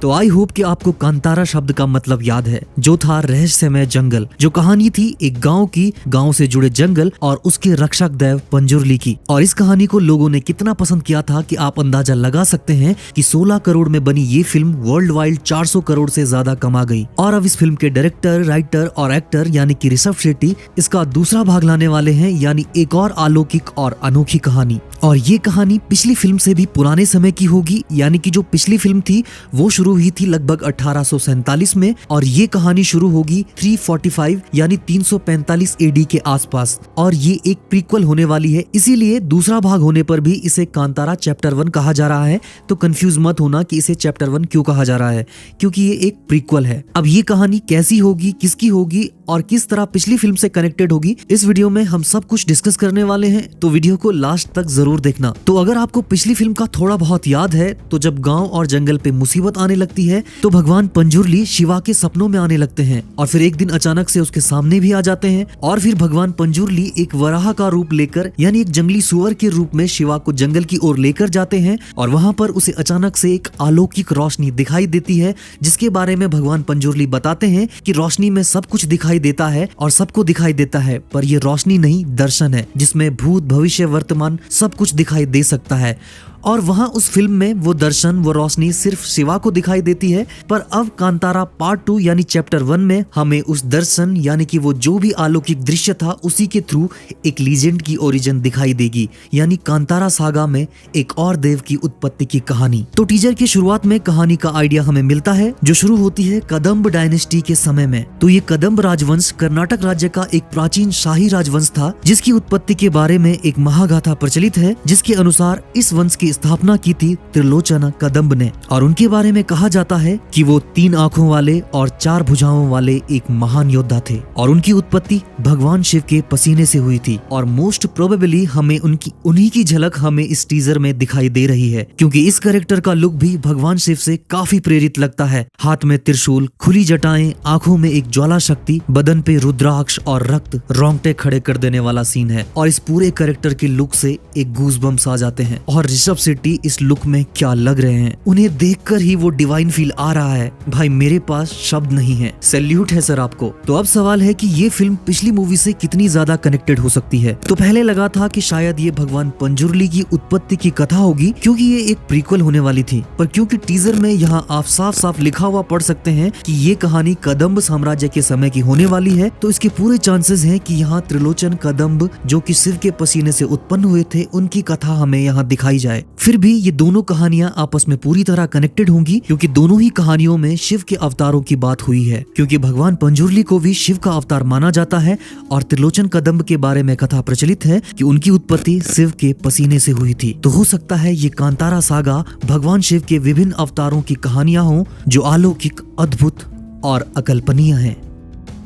तो I hope कि आपको कांतारा शब्द का मतलब याद है, जो था रहस्यमय जंगल। जो कहानी थी एक गांव की, गांव से जुड़े जंगल और उसके रक्षक देव पंजुर्ली की। और इस कहानी को लोगों ने कितना पसंद किया था कि आप अंदाजा लगा सकते हैं कि 16 करोड़ में बनी ये फिल्म वर्ल्ड वाइड 400 करोड़ से ज्यादा कमा गई। और अब इस फिल्म के डायरेक्टर, राइटर और एक्टर यानी कि ऋषभ शेट्टी इसका दूसरा भाग लाने वाले हैं, यानी एक और अलौकिक और अनोखी कहानी। और ये कहानी पिछली फिल्म से भी पुराने समय की होगी, यानी कि जो पिछली फिल्म थी वो शुरू हुई थी लगभग 1847 में और ये कहानी शुरू होगी 345 यानी 345 एडी के आसपास। और ये एक प्रीक्वल होने वाली है, इसीलिए दूसरा भाग होने पर भी इसे कांतारा चैप्टर 1 कहा जा रहा है। तो कंफ्यूज मत होना कि इसे चैप्टर 1 क्यों कहा जा रहा है, क्योंकि ये एक प्रीक्वल है। अब ये कहानी कैसी होगी, किसकी होगी और किस तरह पिछली फिल्म से कनेक्टेड होगी, इस वीडियो में हम सब कुछ डिस्कस करने वाले हैं, तो वीडियो को लास्ट तक जरूर देखना। तो अगर आपको पिछली फिल्म का थोड़ा बहुत याद है, तो जब गांव और जंगल पे मुसीबत आने लगती है तो भगवान पंजुर्ली शिवा के सपनों में आने लगते हैं और फिर एक दिन अचानक से उसके सामने भी आ जाते हैं। और फिर भगवान पंजुर्ली एक वराह का रूप लेकर यानी एक जंगली सुअर के रूप में शिवा को जंगल की ओर लेकर जाते हैं और वहां पर उसे अचानक से एक अलौकिक रोशनी दिखाई देती है, जिसके बारे में भगवान पंजुर्ली बताते हैं कि रोशनी में सब कुछ दिखाई देता है और सबको दिखाई देता है, पर ये रोशनी नहीं दर्शन है, जिसमें भूत भविष्य वर्तमान सब कुछ दिखाई दे सकता है। और वहां उस फिल्म में वो दर्शन, वो रोशनी सिर्फ शिवा को दिखाई देती है, पर अब कांतारा पार्ट 2 यानी चैप्टर 1 में हमें उस दर्शन यानी कि वो जो भी अलौकिक दृश्य था उसी के थ्रू एक लीजेंड की ओरिजिन दिखाई देगी, यानी कांतारा सागा में एक और देव की उत्पत्ति की कहानी। तो टीजर की शुरुआत में कहानी का आइडिया हमें मिलता है, जो शुरू होती है कदम्ब डायनेस्टी के समय में। तो ये कदम्ब राजवंश कर्नाटक राज्य का एक प्राचीन शाही राजवंश था, जिसकी उत्पत्ति के बारे में एक महागाथा प्रचलित है, जिसके अनुसार इस वंश की स्थापना की थी त्रिलोचन कदम्ब ने। और उनके बारे में कहा जाता है कि वो 3 आंखों वाले और 4 भुजाओं वाले एक महान योद्धा थे और उनकी उत्पत्ति भगवान शिव के पसीने से हुई थी। और मोस्ट प्रोबेबली हमें उन्हीं की झलक हमें इस टीजर में दिखाई दे रही है, क्योंकि इस कैरेक्टर का लुक भी भगवान शिव से काफी प्रेरित लगता है। हाथ में त्रिशूल, खुली जटाएं, आंखों में एक ज्वाला शक्ति, बदन पे रुद्राक्ष और रक्त, रोंगटे खड़े कर देने वाला सीन है। और इस पूरे कैरेक्टर के लुक से एक गूज़बम्स आ जाते हैं। और ऋषभ शेट्टी इस लुक में क्या लग रहे हैं, उन्हें देखकर ही वो डिवाइन फील आ रहा है। भाई मेरे पास शब्द नहीं है, सैल्यूट है सर आपको। तो अब सवाल है कि ये फिल्म पिछली मूवी से कितनी ज्यादा कनेक्टेड हो सकती है। तो पहले लगा था कि शायद ये भगवान पंजुर्ली की उत्पत्ति की कथा होगी, क्योंकि ये एक प्रीक्वल होने वाली थी, पर क्योंकि टीजर में यहाँ आप साफ साफ लिखा हुआ पढ़ सकते हैं कि ये कहानी कदम्ब साम्राज्य के समय की होने वाली है, तो इसके पूरे चांसेस हैं कि यहाँ त्रिलोचन कदम्ब जो कि शिव के पसीने से उत्पन्न हुए थे, उनकी कथा हमें यहाँ दिखाई जाए। फिर भी ये दोनों कहानियां आपस में पूरी तरह कनेक्टेड होंगी, क्योंकि दोनों ही कहानियों में शिव के अवतारों की बात हुई है, क्योंकि भगवान पंजुर्ली को भी शिव का अवतार माना जाता है। और त्रिलोचन कदम्ब के बारे में कथा प्रचलित है कि उनकी उत्पत्ति शिव के पसीने से हुई थी। तो हो सकता है ये कांतारा सागा भगवान शिव के विभिन्न अवतारों की कहानियां हों, जो अलौकिक, अद्भुत और अकल्पनीय हैं।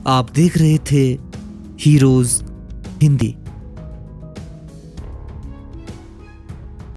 आप देख रहे थे हीरोज हिंदी।